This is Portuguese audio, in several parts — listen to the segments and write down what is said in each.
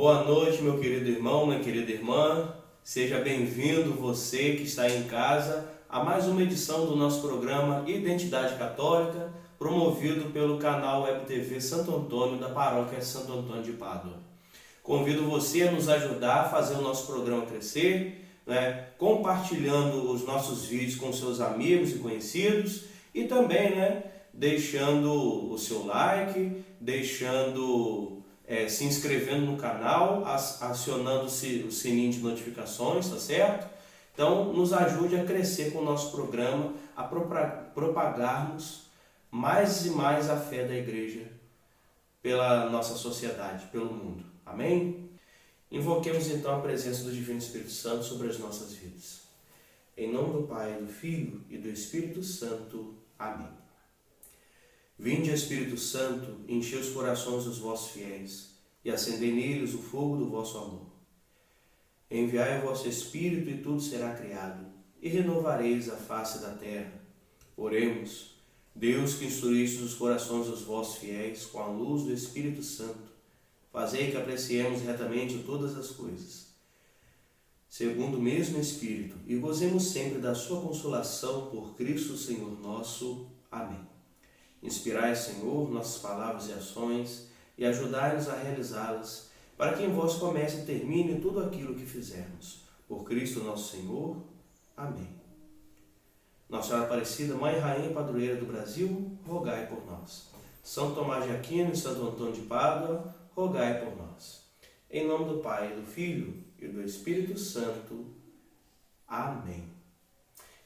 Boa noite, meu querido irmão, minha querida irmã. Seja bem-vindo você que está em casa a mais uma edição do nosso programa Identidade Católica, promovido pelo canal Web TV Santo Antônio da Paróquia Santo Antônio de Pádua. Convido você a nos ajudar a fazer o nosso programa crescer, compartilhando os nossos vídeos com seus amigos e conhecidos e também deixando o seu like, se inscrevendo no canal, acionando o sininho de notificações, tá certo? Então, nos ajude a crescer com o nosso programa, a propagarmos mais e mais a fé da Igreja pela nossa sociedade, pelo mundo. Amém? Invoquemos então a presença do Divino Espírito Santo sobre as nossas vidas. Em nome do Pai, do Filho e do Espírito Santo. Amém. Vinde, Espírito Santo, enchei os corações dos vossos fiéis e acendei neles o fogo do vosso amor. Enviai o vosso Espírito e tudo será criado, e renovareis a face da terra. Oremos. Deus, que instruíste os corações dos vossos fiéis com a luz do Espírito Santo, fazei que apreciemos retamente todas as coisas, segundo o mesmo Espírito, e gozemos sempre da sua consolação por Cristo Senhor nosso. Amém. Inspirai, Senhor, nossas palavras e ações e ajudai-nos a realizá-las, para que em vós comece e termine tudo aquilo que fizermos. Por Cristo nosso Senhor. Amém. Nossa Senhora Aparecida, Mãe e Rainha Padroeira do Brasil, rogai por nós. São Tomás de Aquino e Santo Antônio de Pádua, rogai por nós. Em nome do Pai, do Filho e do Espírito Santo. Amém.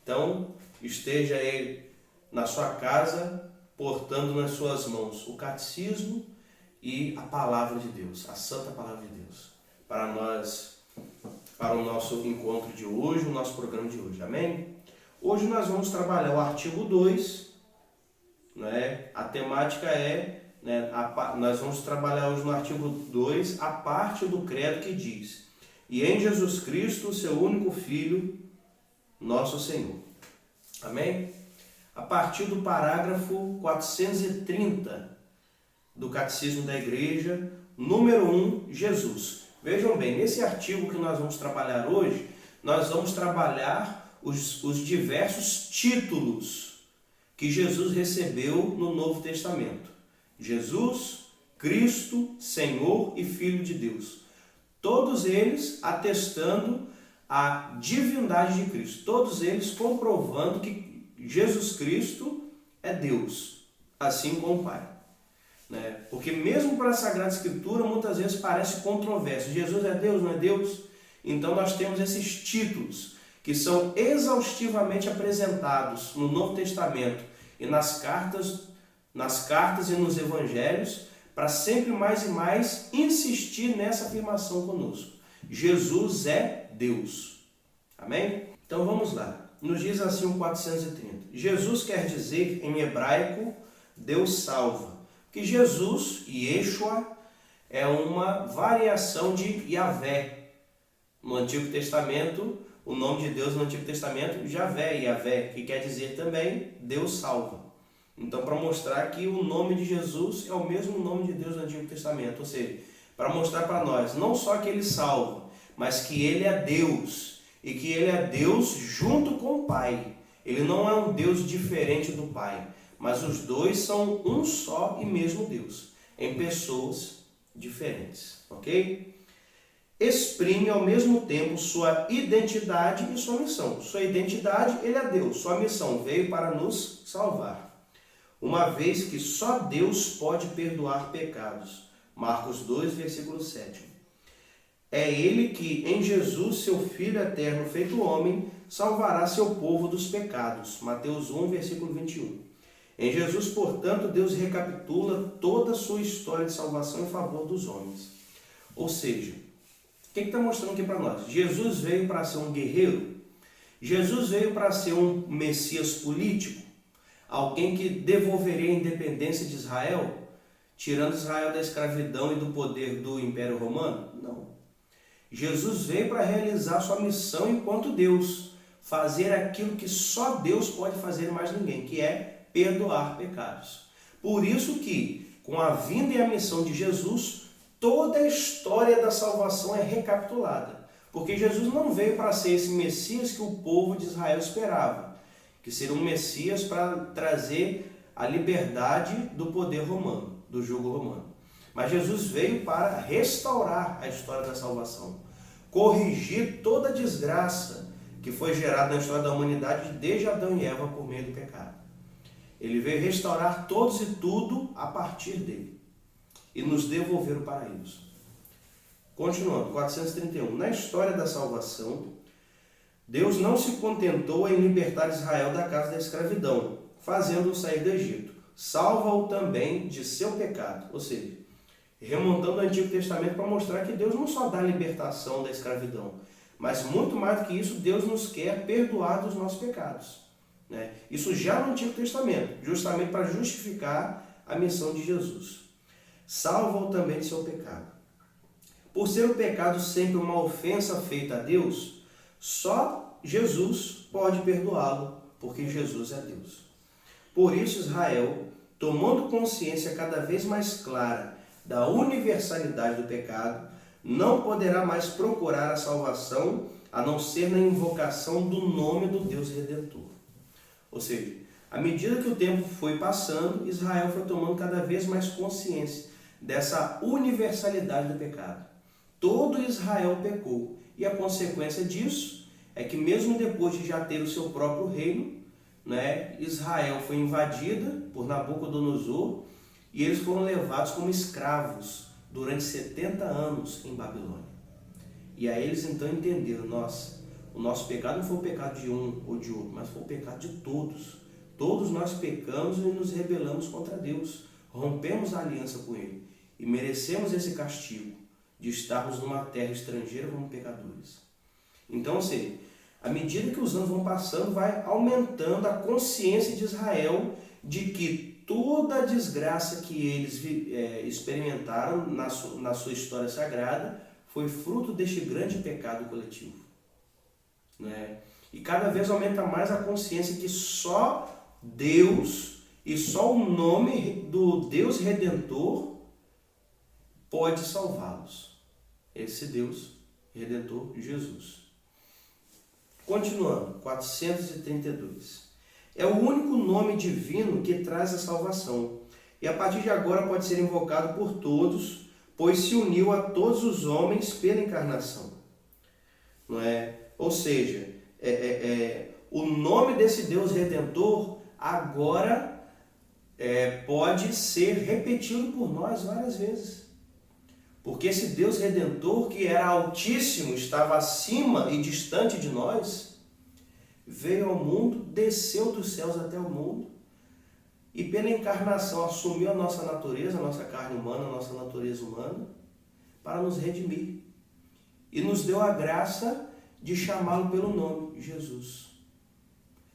Então, esteja aí na sua casa, portando nas suas mãos o catecismo e a palavra de Deus, a santa palavra de Deus, para o nosso encontro de hoje, o nosso programa de hoje. Amém? Hoje nós vamos trabalhar o artigo 2, a temática nós vamos trabalhar hoje no artigo 2 a parte do credo que diz: e em Jesus Cristo, seu único Filho, nosso Senhor. Amém? A partir do parágrafo 430 do Catecismo da Igreja, número 1, Jesus. Vejam bem, nesse artigo que nós vamos trabalhar hoje, nós vamos trabalhar os diversos títulos que Jesus recebeu no Novo Testamento. Jesus, Cristo, Senhor e Filho de Deus. Todos eles atestando a divindade de Cristo. Todos eles comprovando que Jesus Cristo é Deus, assim como o Pai. Porque mesmo para a Sagrada Escritura, muitas vezes parece controverso. Jesus é Deus, não é Deus? Então nós temos esses títulos que são exaustivamente apresentados no Novo Testamento e nas cartas e nos Evangelhos, para sempre mais e mais insistir nessa afirmação conosco. Jesus é Deus. Amém? Então vamos lá. Nos diz assim o 430. Jesus quer dizer em hebraico Deus salva. Que Jesus, Yeshua, é uma variação de Yahvé. No Antigo Testamento, o nome de Deus no Antigo Testamento, Yahvé, que quer dizer também Deus salva. Então, para mostrar que o nome de Jesus é o mesmo nome de Deus no Antigo Testamento. Ou seja, para mostrar para nós, não só que Ele salva, mas que Ele é Deus. E que Ele é Deus junto com o Pai. Ele não é um Deus diferente do Pai, mas os dois são um só e mesmo Deus, em pessoas diferentes, ok? Exprime ao mesmo tempo sua identidade e sua missão. Sua identidade, Ele é Deus. Sua missão, veio para nos salvar. Uma vez que só Deus pode perdoar pecados. Marcos 2, versículo 7. É Ele que, em Jesus, seu Filho eterno feito homem, salvará seu povo dos pecados. Mateus 1, versículo 21. Em Jesus, portanto, Deus recapitula toda a sua história de salvação em favor dos homens. Ou seja, o que está mostrando aqui para nós? Jesus veio para ser um guerreiro? Jesus veio para ser um Messias político? Alguém que devolveria a independência de Israel? Tirando Israel da escravidão e do poder do Império Romano? Não. Jesus veio para realizar sua missão enquanto Deus, fazer aquilo que só Deus pode fazer e mais ninguém, que é perdoar pecados. Por isso que, com a vinda e a missão de Jesus, toda a história da salvação é recapitulada. Porque Jesus não veio para ser esse Messias que o povo de Israel esperava, que seria um Messias para trazer a liberdade do poder romano, do jugo romano. Mas Jesus veio para restaurar a história da salvação, corrigir toda a desgraça que foi gerada na história da humanidade desde Adão e Eva por meio do pecado. Ele veio restaurar todos e tudo a partir dele e nos devolver o paraíso. Continuando, 431. Na história da salvação, Deus não se contentou em libertar Israel da casa da escravidão, fazendo-o sair do Egito. Salva-o também de seu pecado. Ou seja, remontando ao Antigo Testamento para mostrar que Deus não só dá a libertação da escravidão, mas muito mais do que isso, Deus nos quer perdoar dos nossos pecados. Isso já no Antigo Testamento, justamente para justificar a missão de Jesus. Salva-o também de seu pecado. Por ser o pecado sempre uma ofensa feita a Deus, só Jesus pode perdoá-lo, porque Jesus é Deus. Por isso Israel, tomando consciência cada vez mais clara da universalidade do pecado, não poderá mais procurar a salvação a não ser na invocação do nome do Deus Redentor. Ou seja, à medida que o tempo foi passando, Israel foi tomando cada vez mais consciência dessa universalidade do pecado. Todo Israel pecou, e a consequência disso é que mesmo depois de já ter o seu próprio reino, Israel foi invadida por Nabucodonosor e eles foram levados como escravos durante 70 anos em Babilônia. E aí eles então entenderam, o nosso pecado não foi o pecado de um ou de outro, mas foi o pecado de todos. Todos nós pecamos e nos rebelamos contra Deus, rompemos a aliança com Ele e merecemos esse castigo de estarmos numa terra estrangeira como pecadores. Então, ou seja, à medida que os anos vão passando, vai aumentando a consciência de Israel de que toda a desgraça que eles experimentaram na sua história sagrada foi fruto deste grande pecado coletivo. E cada vez aumenta mais a consciência que só Deus e só o nome do Deus Redentor pode salvá-los. Esse Deus Redentor, Jesus. Continuando, 432. É o único nome divino que traz a salvação, e a partir de agora pode ser invocado por todos, pois se uniu a todos os homens pela encarnação. Ou seja, o nome desse Deus Redentor agora pode ser repetido por nós várias vezes. Porque esse Deus Redentor, que era altíssimo, estava acima e distante de nós, veio ao mundo, desceu dos céus até o mundo e pela encarnação assumiu a nossa natureza, a nossa carne humana, a nossa natureza humana, para nos redimir. E nos deu a graça de chamá-lo pelo nome, Jesus.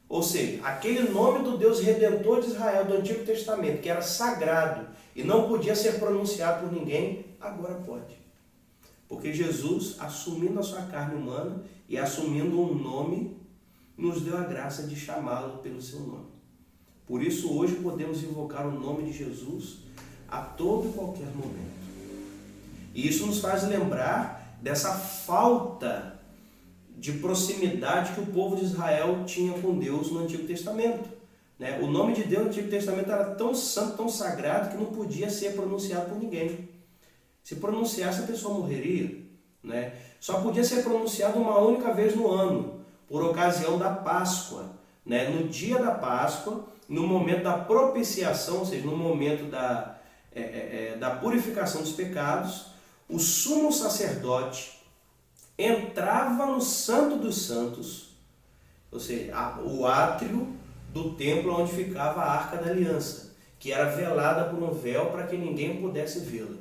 Ou seja, aquele nome do Deus Redentor de Israel do Antigo Testamento, que era sagrado e não podia ser pronunciado por ninguém, agora pode. Porque Jesus, assumindo a sua carne humana e assumindo um nome, nos deu a graça de chamá-lo pelo seu nome. Por isso hoje podemos invocar o nome de Jesus a todo e qualquer momento. E isso nos faz lembrar dessa falta de proximidade que o povo de Israel tinha com Deus no Antigo Testamento. O nome de Deus no Antigo Testamento era tão santo, tão sagrado, que não podia ser pronunciado por ninguém. Se pronunciasse, a pessoa morreria. Só podia ser pronunciado uma única vez no ano, por ocasião da Páscoa. No dia da Páscoa, no momento da propiciação, ou seja, no momento da purificação dos pecados, o sumo sacerdote entrava no Santo dos Santos, ou seja, o átrio do templo onde ficava a Arca da Aliança, que era velada por um véu para que ninguém pudesse vê-la.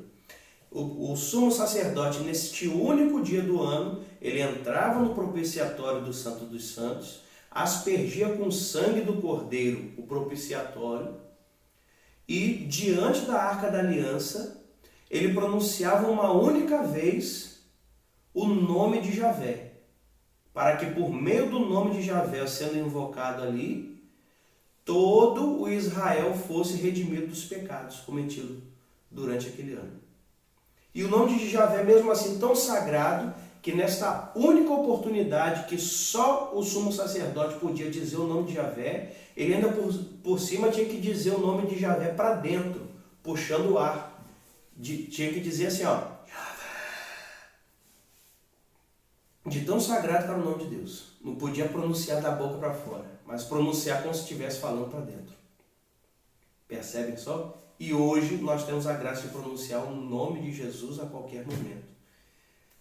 O sumo sacerdote, neste único dia do ano, ele entrava no propiciatório do Santo dos Santos, aspergia com o sangue do Cordeiro o propiciatório e, diante da Arca da Aliança, ele pronunciava uma única vez o nome de Javé, para que por meio do nome de Javé sendo invocado ali, todo o Israel fosse redimido dos pecados cometidos durante aquele ano. E o nome de Javé, mesmo assim, tão sagrado, que nesta única oportunidade que só o sumo sacerdote podia dizer o nome de Javé, ele ainda por cima tinha que dizer o nome de Javé para dentro, puxando o ar. Tinha que dizer assim, ó, de tão sagrado que era o nome de Deus. Não podia pronunciar da boca para fora, mas pronunciar como se estivesse falando para dentro. Percebem só? E hoje nós temos a graça de pronunciar o nome de Jesus a qualquer momento.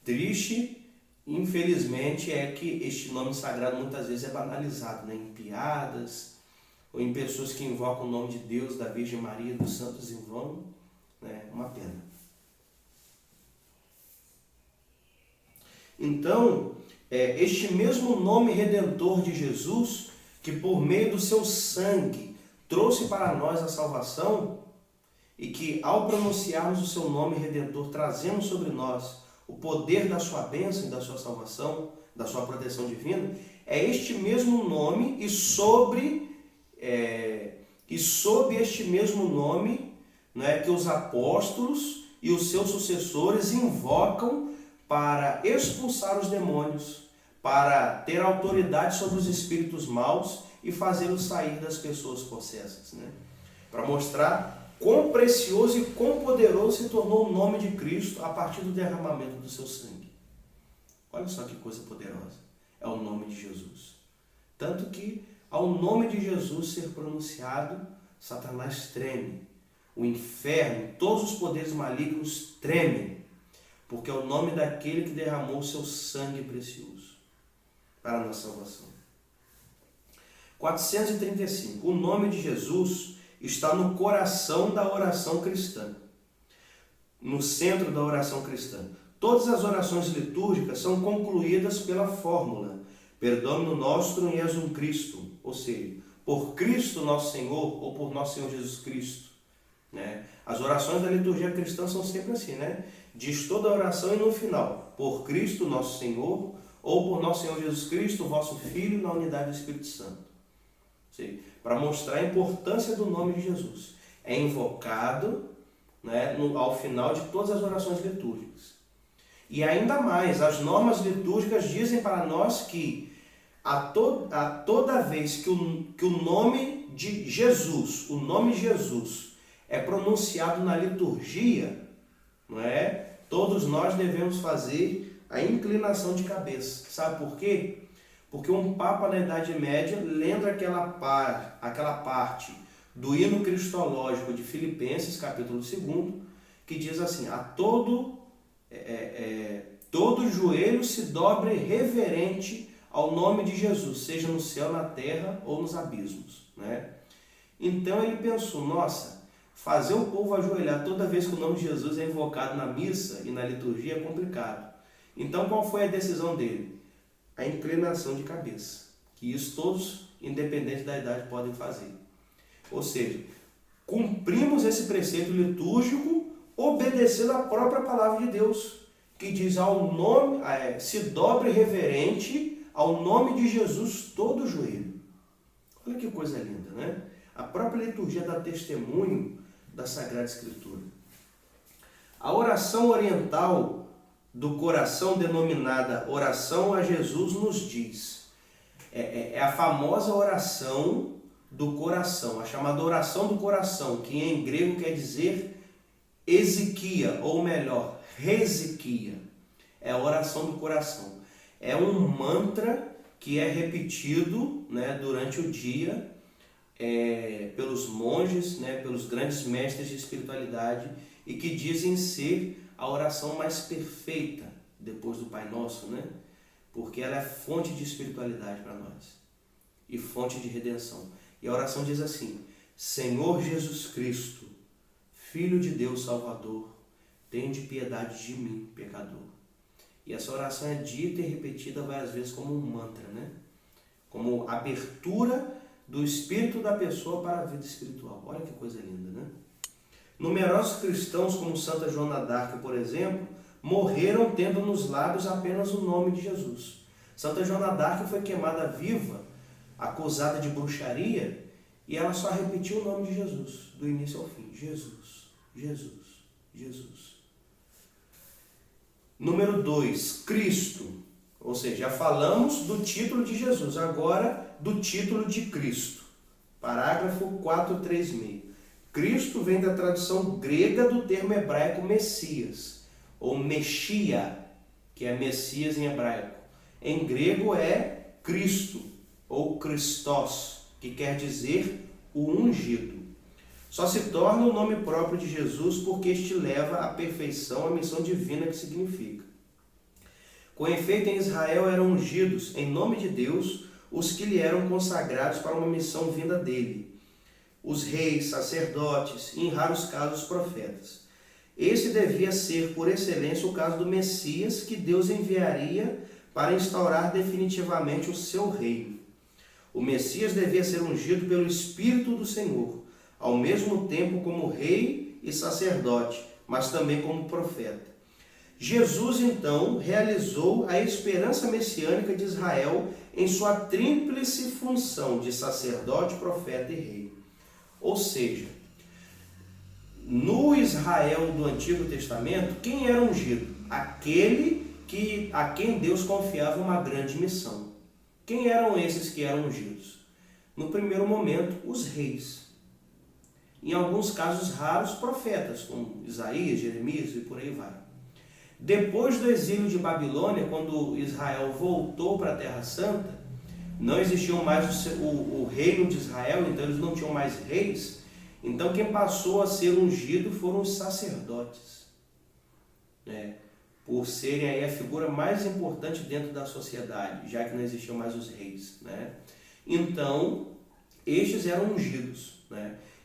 Triste, infelizmente, é que este nome sagrado muitas vezes é banalizado, né? Em piadas, ou em pessoas que invocam o nome de Deus, da Virgem Maria, dos santos em vão. Né? Uma pena. Então, este mesmo nome redentor de Jesus, que por meio do seu sangue trouxe para nós a salvação, e que ao pronunciarmos o seu nome redentor, trazemos sobre nós o poder da sua bênção e da sua salvação, da sua proteção divina, é este mesmo nome e sob este mesmo nome, né, que os apóstolos e os seus sucessores invocam para expulsar os demônios, para ter autoridade sobre os espíritos maus e fazê-los sair das pessoas possessas, né? Para mostrar quão precioso e quão poderoso se tornou o nome de Cristo a partir do derramamento do seu sangue. Olha só que coisa poderosa. É o nome de Jesus. Tanto que, ao nome de Jesus ser pronunciado, Satanás treme. O inferno, todos os poderes malignos tremem, porque é o nome daquele que derramou o seu sangue precioso para a nossa salvação. 435. O nome de Jesus está no coração da oração cristã, no centro da oração cristã. Todas as orações litúrgicas são concluídas pela fórmula Perdoa-nos nostro em Jesus Cristo, ou seja, por Cristo nosso Senhor ou por nosso Senhor Jesus Cristo. Né? As orações da liturgia cristã são sempre assim, né? Diz toda a oração e no final, por Cristo nosso Senhor ou por nosso Senhor Jesus Cristo, vosso Filho, na unidade do Espírito Santo. Para mostrar a importância do nome de Jesus. É invocado, né, ao final de todas as orações litúrgicas. E ainda mais, as normas litúrgicas dizem para nós que a toda vez que o nome de Jesus, é pronunciado na liturgia, não é? Todos nós devemos fazer a inclinação de cabeça. Sabe por quê? Porque um papa na Idade Média, lendo aquela parte do hino cristológico de Filipenses, capítulo 2, que diz assim, todo joelho se dobre reverente ao nome de Jesus, seja no céu, na terra ou nos abismos. Né? Então ele pensou, nossa, fazer o povo ajoelhar toda vez que o nome de Jesus é invocado na missa e na liturgia é complicado. Então qual foi a decisão dele? A inclinação de cabeça, que isso todos, independente da idade, podem fazer. Ou seja, cumprimos esse preceito litúrgico obedecendo a própria palavra de Deus, que diz se dobre reverente ao nome de Jesus todo o joelho. Olha que coisa linda, né? A própria liturgia dá testemunho da Sagrada Escritura. A oração oriental do coração, denominada oração a Jesus, nos diz, é a famosa oração do coração, a chamada oração do coração, que em grego quer dizer eziquia, ou melhor, reziquia. É a oração do coração. É um mantra que é repetido, né, durante o dia pelos monges, né, pelos grandes mestres de espiritualidade, e que dizem ser a oração mais perfeita depois do Pai Nosso, né? Porque ela é fonte de espiritualidade para nós e fonte de redenção. E a oração diz assim: Senhor Jesus Cristo, Filho de Deus Salvador, tende piedade de mim, pecador. E essa oração é dita e repetida várias vezes como um mantra, né? Como abertura do espírito da pessoa para a vida espiritual. Olha que coisa linda, né? Numerosos cristãos, como Santa Joana d'Arc, por exemplo, morreram tendo nos lábios apenas o nome de Jesus. Santa Joana d'Arc foi queimada viva, acusada de bruxaria, e ela só repetiu o nome de Jesus, do início ao fim. Jesus, Jesus, Jesus. Número 2, Cristo. Ou seja, já falamos do título de Jesus, agora do título de Cristo. Parágrafo 436. Cristo vem da tradução grega do termo hebraico Messias, ou Mexia, que é Messias em hebraico. Em grego é Cristo, ou Christos, que quer dizer o ungido. Só se torna o nome próprio de Jesus porque este leva à perfeição a missão divina que significa. Com efeito, em Israel eram ungidos, em nome de Deus, os que lhe eram consagrados para uma missão vinda dele, os reis, sacerdotes e, em raros casos, profetas. Esse devia ser, por excelência, o caso do Messias que Deus enviaria para instaurar definitivamente o seu reino. O Messias devia ser ungido pelo Espírito do Senhor, ao mesmo tempo como rei e sacerdote, mas também como profeta. Jesus, então, realizou a esperança messiânica de Israel em sua tríplice função de sacerdote, profeta e rei. Ou seja, no Israel do Antigo Testamento, quem era ungido? Aquele a quem Deus confiava uma grande missão. Quem eram esses que eram ungidos? No primeiro momento, os reis. Em alguns casos raros, profetas, como Isaías, Jeremias e por aí vai. Depois do exílio de Babilônia, quando Israel voltou para a Terra Santa, não existiam mais o reino de Israel, então eles não tinham mais reis. Então quem passou a ser ungido foram os sacerdotes, por serem aí a figura mais importante dentro da sociedade, já que não existiam mais os reis. Então, estes eram ungidos.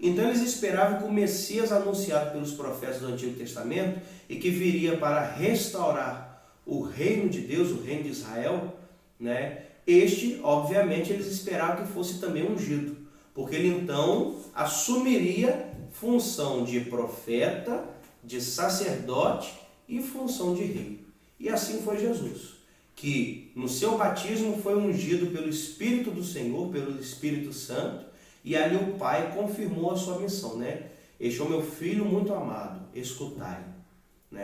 Então eles esperavam que o Messias anunciado pelos profetas do Antigo Testamento e que viria para restaurar o reino de Deus, o reino de Israel, este, obviamente, eles esperavam que fosse também ungido, porque ele então assumiria função de profeta, de sacerdote e função de rei. E assim foi Jesus, que no seu batismo foi ungido pelo Espírito do Senhor, pelo Espírito Santo, e ali o Pai confirmou a sua missão, Este é o meu filho muito amado, escutai.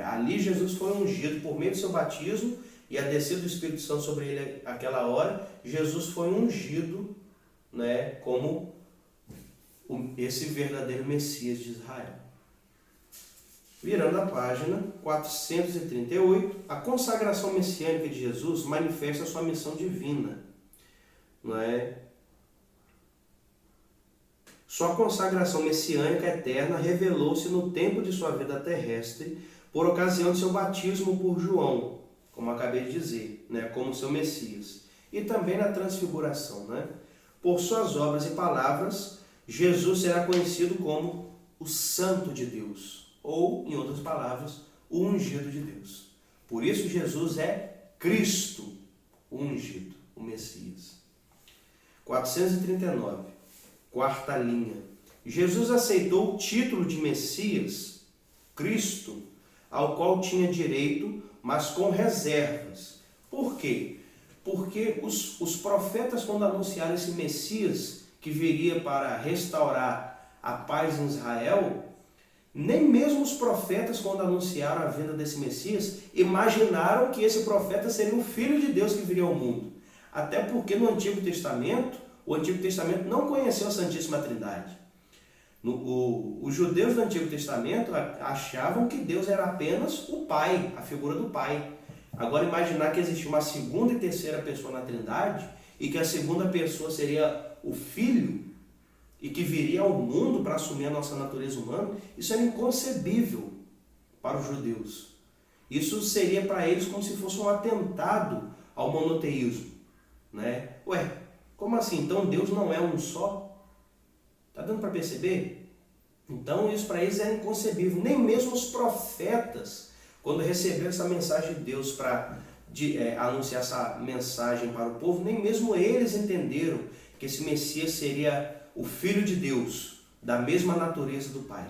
Ali Jesus foi ungido por meio do seu batismo e a descida do Espírito Santo sobre ele aquela hora, Jesus foi ungido, como esse verdadeiro Messias de Israel. Virando a página 438, a consagração messiânica de Jesus manifesta a sua missão divina, Sua consagração messiânica eterna revelou-se no tempo de sua vida terrestre por ocasião de seu batismo por João, como acabei de dizer, como seu Messias, e também na transfiguração. Por suas obras e palavras, Jesus será conhecido como o Santo de Deus, ou, em outras palavras, o ungido de Deus. Por isso Jesus é Cristo, o ungido, o Messias. 439. Quarta linha. Jesus aceitou o título de Messias, Cristo, ao qual tinha direito, mas com reservas. Por quê? Porque os profetas, quando anunciaram esse Messias que viria para restaurar a paz em Israel, nem mesmo os profetas, quando anunciaram a vinda desse Messias, imaginaram que esse profeta seria o Filho de Deus que viria ao mundo. Até porque no Antigo Testamento, o Antigo Testamento não conheceu a Santíssima Trindade. Os judeus do Antigo Testamento achavam que Deus era apenas o Pai, a figura do Pai. Agora imaginar que existia uma segunda e terceira pessoa na Trindade e que a segunda pessoa seria o Filho e que viria ao mundo para assumir a nossa natureza humana, isso era inconcebível para os judeus. Isso seria para eles como se fosse um atentado ao monoteísmo. Como assim? Então Deus não é um só? Está dando para perceber? Então isso para eles era inconcebível. Nem mesmo os profetas, quando receberam essa mensagem de Deus para anunciar essa mensagem para o povo, nem mesmo eles entenderam que esse Messias seria o Filho de Deus, da mesma natureza do Pai.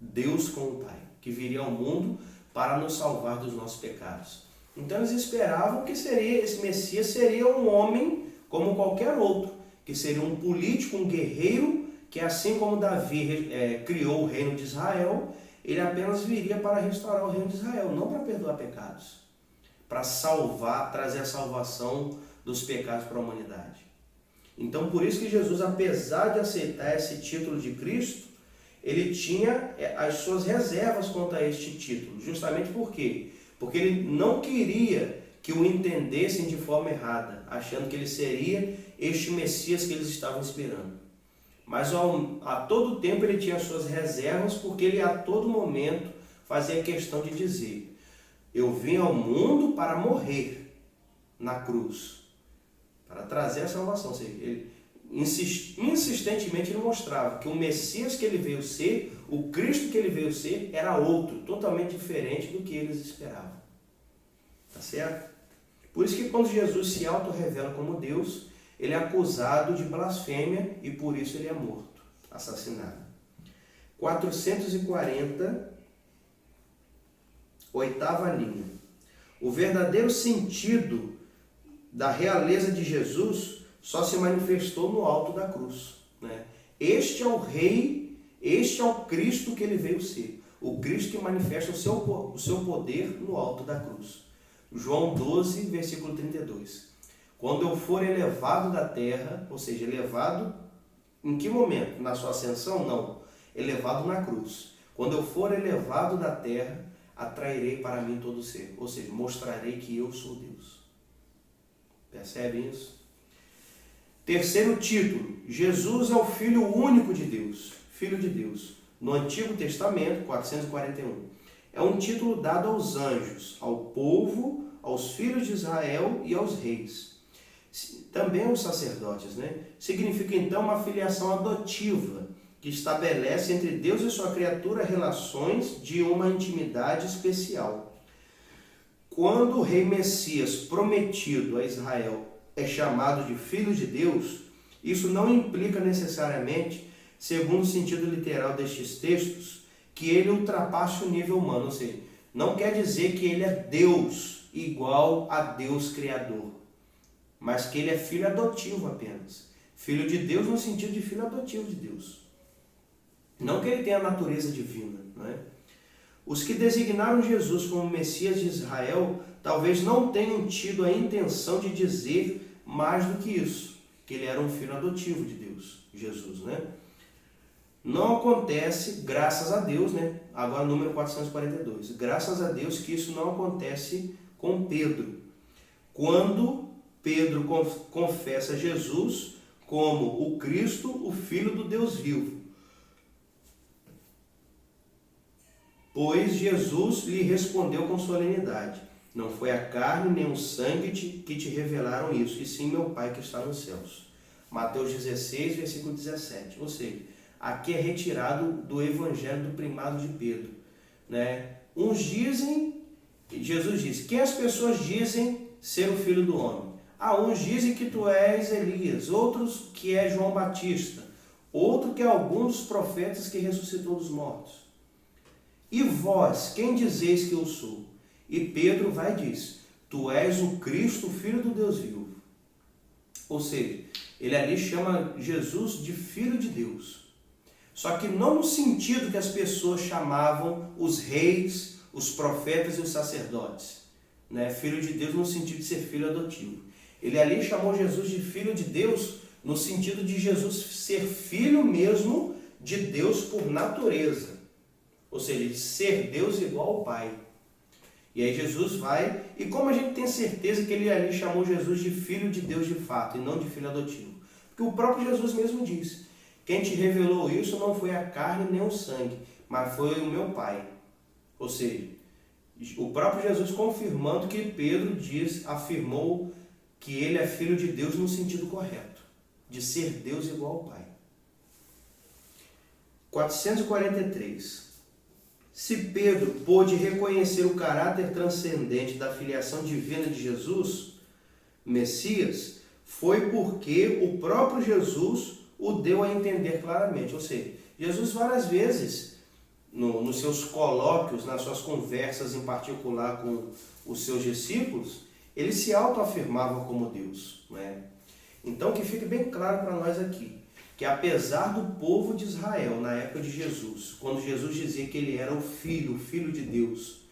Deus com o Pai, que viria ao mundo para nos salvar dos nossos pecados. Então eles esperavam que esse Messias seria um homem como qualquer outro, que seria um político, um guerreiro, que assim como Davi criou o reino de Israel, ele apenas viria para restaurar o reino de Israel, não para perdoar pecados. para salvar, trazer a salvação dos pecados para a humanidade. Então, por isso que Jesus, apesar de aceitar esse título de Cristo, ele tinha as suas reservas quanto a este título. Justamente por quê? Porque ele não queria que o entendessem de forma errada, achando que ele seria este Messias que eles estavam esperando. Mas a todo tempo ele tinha as suas reservas, porque ele a todo momento fazia questão de dizer: eu vim ao mundo para morrer na cruz, para trazer a salvação. Ou seja, ele insistentemente ele mostrava que o Messias que ele veio ser, o Cristo que ele veio ser, era outro, totalmente diferente do que eles esperavam. Tá certo? Por isso que quando Jesus se auto-revela como Deus, ele é acusado de blasfêmia e por isso ele é morto, assassinado. 440, oitava linha. O verdadeiro sentido da realeza de Jesus só se manifestou no alto da cruz, né? Este é o Rei, este é o Cristo que ele veio ser. O Cristo que manifesta o seu poder no alto da cruz. João 12, versículo 32. Quando eu for elevado da terra, ou seja, elevado em que momento? Na sua ascensão? Não. Elevado na cruz. Quando eu for elevado da terra, atrairei para mim todo ser. Ou seja, mostrarei que eu sou Deus. Percebe isso? Terceiro título. Jesus é o Filho único de Deus. Filho de Deus. No Antigo Testamento, 441. É um título dado aos anjos, ao povo, aos filhos de Israel e aos reis. Também aos sacerdotes, né? Significa então uma filiação adotiva, que estabelece entre Deus e sua criatura relações de uma intimidade especial. Quando o rei Messias prometido a Israel é chamado de Filho de Deus, isso não implica necessariamente, segundo o sentido literal destes textos, que ele ultrapasse o nível humano, ou seja, não quer dizer que ele é Deus igual a Deus Criador, mas que ele é filho adotivo apenas. Filho de Deus no sentido de filho adotivo de Deus. Não que ele tenha a natureza divina, não é? Os que designaram Jesus como Messias de Israel talvez não tenham tido a intenção de dizer mais do que isso, que ele era um filho adotivo de Deus, Jesus, né? Não acontece, graças a Deus, né? Agora número 442. Graças a Deus que isso não acontece com Pedro. Quando Pedro confessa Jesus como o Cristo, o Filho do Deus vivo. Pois Jesus lhe respondeu com solenidade: não foi a carne nem o sangue que te revelaram isso, e sim meu Pai que está nos céus. Mateus 16, versículo 17. Ou seja, aqui é retirado do evangelho do primado de Pedro, né? Uns dizem, Jesus diz, quem as pessoas dizem ser o Filho do Homem? Uns dizem que tu és Elias, outros que é João Batista, outro que é algum dos profetas que ressuscitou dos mortos. E vós, quem dizeis que eu sou? E Pedro vai e diz, tu és o Cristo, o Filho do Deus vivo. Ou seja, ele ali chama Jesus de Filho de Deus. Só que não no sentido que as pessoas chamavam os reis, os profetas e os sacerdotes, né? Filho de Deus no sentido de ser filho adotivo. Ele ali chamou Jesus de Filho de Deus no sentido de Jesus ser filho mesmo de Deus por natureza. Ou seja, de ser Deus igual ao Pai. E aí Jesus vai, e como a gente tem certeza que ele ali chamou Jesus de Filho de Deus de fato, e não de filho adotivo? Porque o próprio Jesus mesmo disse, quem te revelou isso não foi a carne nem o sangue, mas foi o meu Pai. Ou seja, o próprio Jesus confirmando que Pedro afirmou que ele é filho de Deus no sentido correto, de ser Deus igual ao Pai. 443. Se Pedro pôde reconhecer o caráter transcendente da filiação divina de Jesus, Messias, foi porque o próprio Jesus o deu a entender claramente. Ou seja, Jesus várias vezes, nos seus colóquios, nas suas conversas em particular com os seus discípulos, ele se autoafirmava como Deus, né? Então que fique bem claro para nós aqui, que apesar do povo de Israel, na época de Jesus, quando Jesus dizia que ele era o Filho de Deus,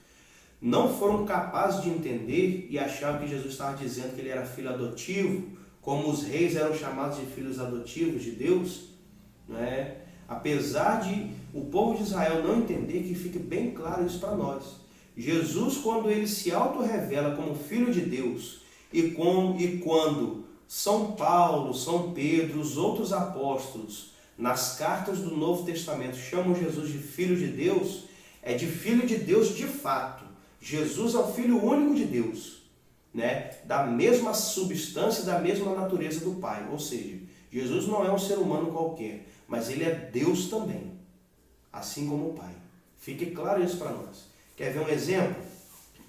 não foram capazes de entender e achavam que Jesus estava dizendo que ele era filho adotivo, como os reis eram chamados de filhos adotivos de Deus, né? Apesar de o povo de Israel não entender, que fique bem claro isso para nós. Jesus, quando ele se auto-revela como filho de Deus, e quando São Paulo, São Pedro, os outros apóstolos, nas cartas do Novo Testamento, chamam Jesus de filho de Deus, é de filho de Deus de fato. Jesus é o Filho único de Deus, né? Da mesma substância, da mesma natureza do Pai. Ou seja, Jesus não é um ser humano qualquer, mas ele é Deus também, assim como o Pai. Fique claro isso para nós. Quer ver um exemplo?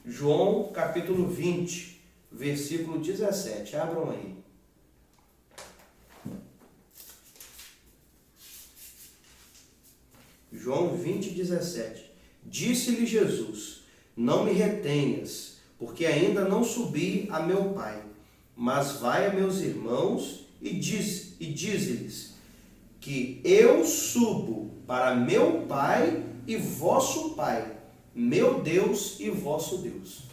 João capítulo 20, versículo 17. Abram aí. João 20, 17. Disse-lhe Jesus: não me retenhas, porque ainda não subi a meu Pai, mas vai a meus irmãos e dize-lhes que eu subo para meu Pai e vosso Pai, meu Deus e vosso Deus.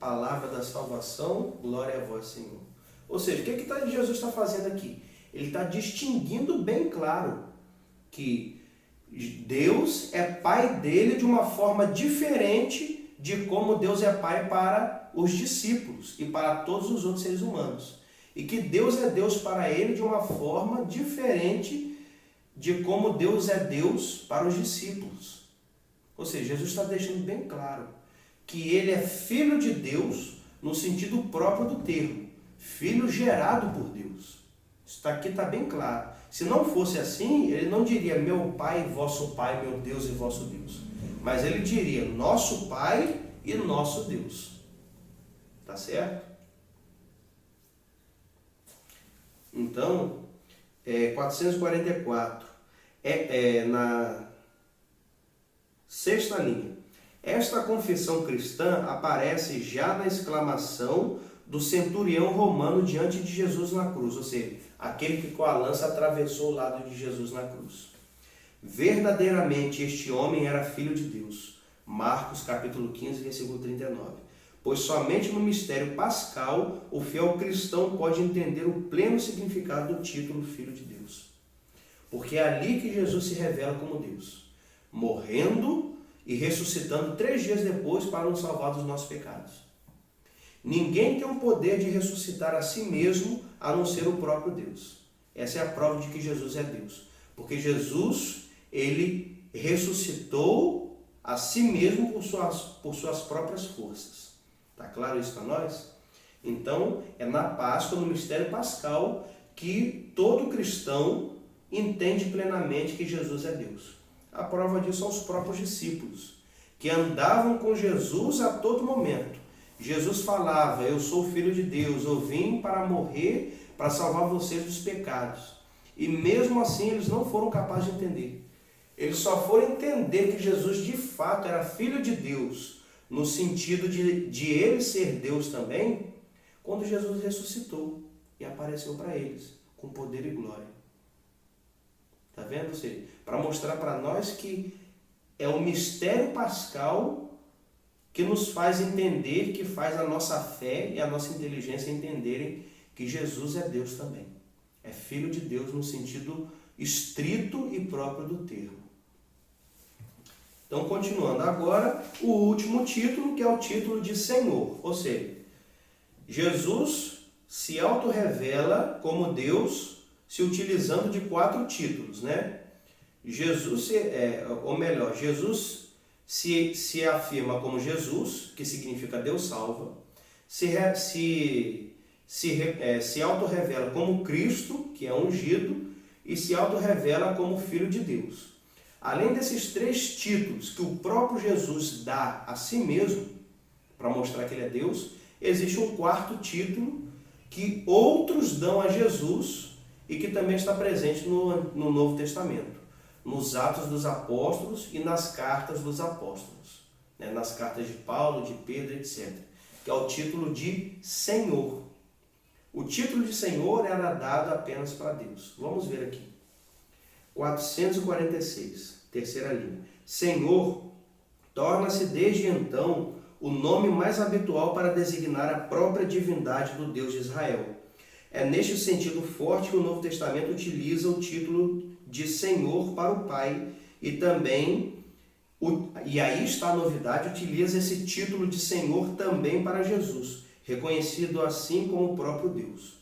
Palavra da salvação, glória a vós, Senhor. Ou seja, o que Jesus está fazendo aqui? Ele está distinguindo bem claro que Deus é Pai dele de uma forma diferente de como Deus é Pai para os discípulos e para todos os outros seres humanos. E que Deus é Deus para ele de uma forma diferente de como Deus é Deus para os discípulos. Ou seja, Jesus está deixando bem claro que ele é filho de Deus no sentido próprio do termo, filho gerado por Deus. Isso aqui está bem claro. Se não fosse assim, ele não diria meu Pai e vosso Pai, meu Deus e vosso Deus. Mas ele diria nosso Pai e nosso Deus. Tá certo? Então, 444, na sexta linha. Esta confissão cristã aparece já na exclamação do centurião romano diante de Jesus na cruz, ou seja, aquele que com a lança atravessou o lado de Jesus na cruz. Verdadeiramente este homem era filho de Deus. Marcos capítulo 15, versículo 39. Pois somente no mistério pascal o fiel cristão pode entender o pleno significado do título Filho de Deus. Porque é ali que Jesus se revela como Deus, morrendo e ressuscitando 3 dias depois para nos salvar dos nossos pecados. Ninguém tem o poder de ressuscitar a si mesmo a não ser o próprio Deus. Essa é a prova de que Jesus é Deus. Porque Jesus, ele ressuscitou a si mesmo por suas próprias forças. Está claro isso para nós? Então, é na Páscoa, no mistério pascal, que todo cristão entende plenamente que Jesus é Deus. A prova disso são os próprios discípulos, que andavam com Jesus a todo momento. Jesus falava, eu sou o Filho de Deus, eu vim para morrer, para salvar vocês dos pecados. E mesmo assim eles não foram capazes de entender. Eles só foram entender que Jesus de fato era Filho de Deus, no sentido de ele ser Deus também, quando Jesus ressuscitou e apareceu para eles, com poder e glória. Está vendo? Ou seja, para mostrar para nós que é o mistério pascal que nos faz entender, que faz a nossa fé e a nossa inteligência entenderem que Jesus é Deus também. É Filho de Deus no sentido estrito e próprio do termo. Então, continuando agora, o último título, que é o título de Senhor. Ou seja, Jesus se auto-revela como Deus, se utilizando de 4 títulos, né? Jesus se afirma como Jesus, que significa Deus salva, se auto-revela como Cristo, que é ungido, e se auto-revela como Filho de Deus. Além desses 3 títulos que o próprio Jesus dá a si mesmo, para mostrar que ele é Deus, existe um 4º título que outros dão a Jesus e que também está presente no Novo Testamento, nos Atos dos Apóstolos e nas Cartas dos Apóstolos, né? Nas cartas de Paulo, de Pedro, etc., que é o título de Senhor. O título de Senhor era dado apenas para Deus. Vamos ver aqui. 446, terceira linha. Senhor, torna-se desde então o nome mais habitual para designar a própria divindade do Deus de Israel. É neste sentido forte que o Novo Testamento utiliza o título de Senhor para o Pai e também, e aí está a novidade, utiliza esse título de Senhor também para Jesus, reconhecido assim como o próprio Deus.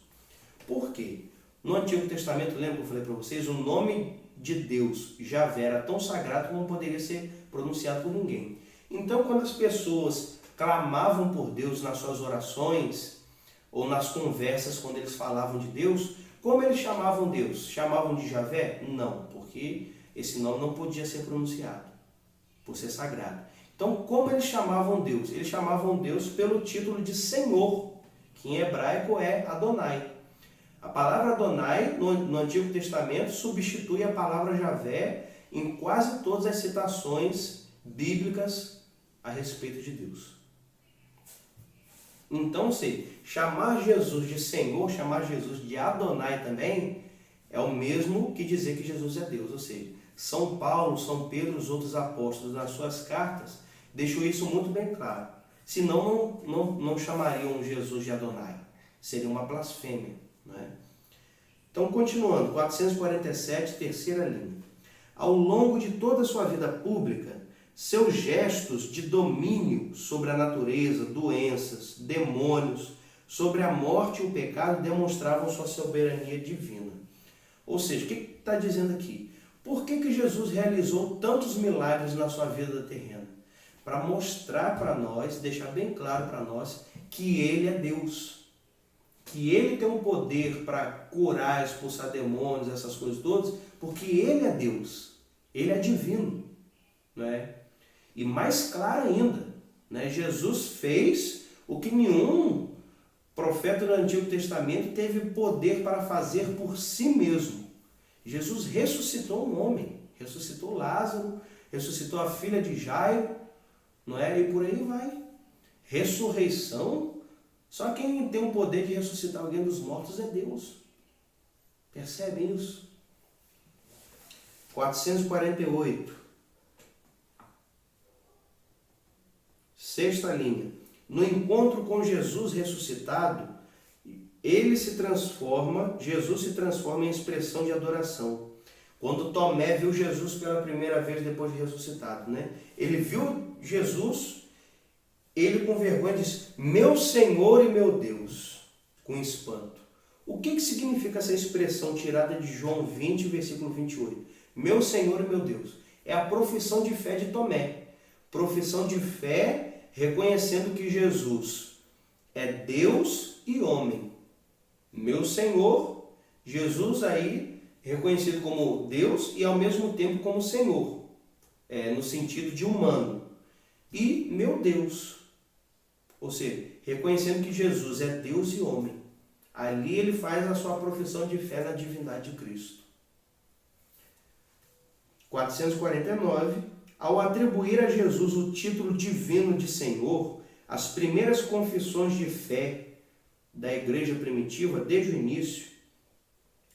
Por quê? No Antigo Testamento, lembra que eu falei para vocês, o nome de Deus, Javé, era tão sagrado que não poderia ser pronunciado por ninguém. Então, quando as pessoas clamavam por Deus nas suas orações ou nas conversas, quando eles falavam de Deus, como eles chamavam Deus? Chamavam de Javé? Não, porque esse nome não podia ser pronunciado, por ser sagrado. Então, como eles chamavam Deus? Eles chamavam Deus pelo título de Senhor, que em hebraico é Adonai. A palavra Adonai, no Antigo Testamento, substitui a palavra Javé em quase todas as citações bíblicas a respeito de Deus. Então, chamar Jesus de Senhor, chamar Jesus de Adonai também, é o mesmo que dizer que Jesus é Deus. Ou seja, São Paulo, São Pedro e os outros apóstolos, nas suas cartas, deixou isso muito bem claro. Senão, não chamariam Jesus de Adonai. Seria uma blasfêmia. Né? Então, continuando, 447, terceira linha. Ao longo de toda a sua vida pública, seus gestos de domínio sobre a natureza, doenças, demônios, sobre a morte e o pecado demonstravam sua soberania divina. Ou seja, o que está dizendo aqui? Por que Jesus realizou tantos milagres na sua vida terrena? Para mostrar para nós, deixar bem claro para nós, que Ele é Deus. Que Ele tem um poder para curar, expulsar demônios, essas coisas todas, porque Ele é Deus. Ele é divino. Né? E mais claro ainda, né? Jesus fez o que nenhum profeta do Antigo Testamento teve poder para fazer por si mesmo. Jesus ressuscitou um homem, ressuscitou Lázaro, ressuscitou a filha de Jairo, não é? E por aí vai. Ressurreição, só quem tem o poder de ressuscitar alguém dos mortos é Deus. Percebem isso? 448. Sexta linha. No encontro com Jesus ressuscitado, Jesus se transforma em expressão de adoração. Quando Tomé viu Jesus pela primeira vez depois de ressuscitado, né? Ele viu Jesus, ele com vergonha disse, meu Senhor e meu Deus, com espanto. O que significa essa expressão tirada de João 20, versículo 28? Meu Senhor e meu Deus. É a profissão de fé de Tomé. Profissão de fé reconhecendo que Jesus é Deus e homem. Meu Senhor, Jesus aí reconhecido como Deus e ao mesmo tempo como Senhor, no sentido de humano. E meu Deus, ou seja, reconhecendo que Jesus é Deus e homem. Ali ele faz a sua profissão de fé na divindade de Cristo. 449. Ao atribuir a Jesus o título divino de Senhor, as primeiras confissões de fé da igreja primitiva, desde o início,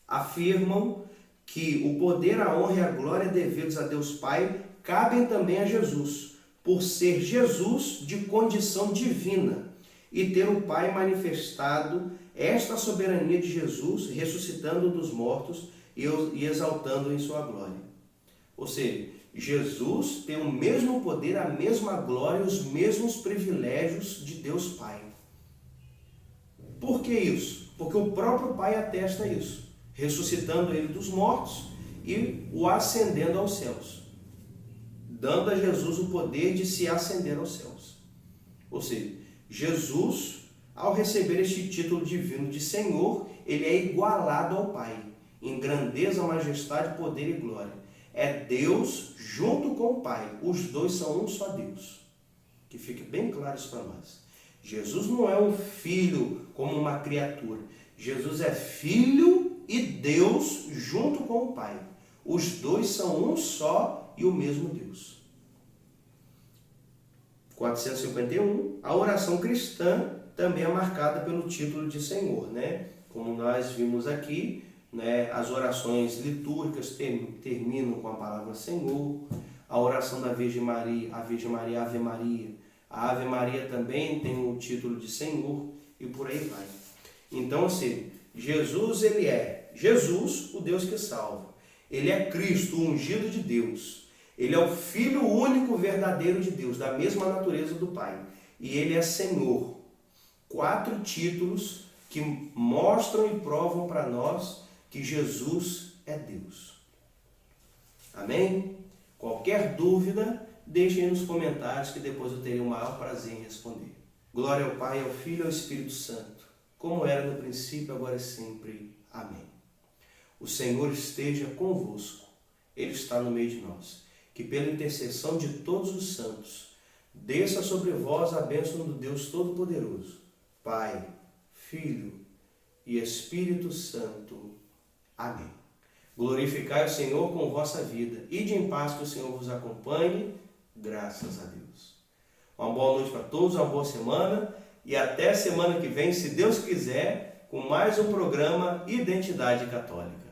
afirmam que o poder, a honra e a glória devidos a Deus Pai cabem também a Jesus, por ser Jesus de condição divina e ter o Pai manifestado esta soberania de Jesus, ressuscitando dos mortos e exaltando em sua glória. Ou seja, Jesus tem o mesmo poder, a mesma glória e os mesmos privilégios de Deus Pai. Por que isso? Porque o próprio Pai atesta isso, ressuscitando ele dos mortos e o ascendendo aos céus, dando a Jesus o poder de se ascender aos céus. Ou seja, Jesus, ao receber este título divino de Senhor, ele é igualado ao Pai, em grandeza, majestade, poder e glória. É Deus junto com o Pai. Os dois são um só Deus. Que fique bem claro isso para nós. Jesus não é um filho como uma criatura. Jesus é filho e Deus junto com o Pai. Os dois são um só e o mesmo Deus. 451. A oração cristã também é marcada pelo título de Senhor, né? Como nós vimos aqui, né? As orações litúrgicas terminam com a palavra Senhor. a oração da Virgem Maria, Ave Maria. A Ave Maria também tem o título de Senhor e por aí vai. Então, assim, Jesus, ele é Jesus, o Deus que salva. Ele é Cristo, o ungido de Deus. Ele é o Filho único verdadeiro de Deus, da mesma natureza do Pai. E ele é Senhor. 4 títulos que mostram e provam para nós que Jesus é Deus. Amém? Qualquer dúvida, deixe aí nos comentários que depois eu terei o maior prazer em responder. Glória ao Pai, ao Filho e ao Espírito Santo, como era no princípio, agora e sempre. Amém. O Senhor esteja convosco. Ele está no meio de nós. Que pela intercessão de todos os santos, desça sobre vós a bênção do Deus Todo-Poderoso, Pai, Filho e Espírito Santo. Amém. Glorificai o Senhor com vossa vida. Ide em paz, que o Senhor vos acompanhe. Graças a Deus. Uma boa noite para todos, uma boa semana e até semana que vem, se Deus quiser, com mais um programa Identidade Católica.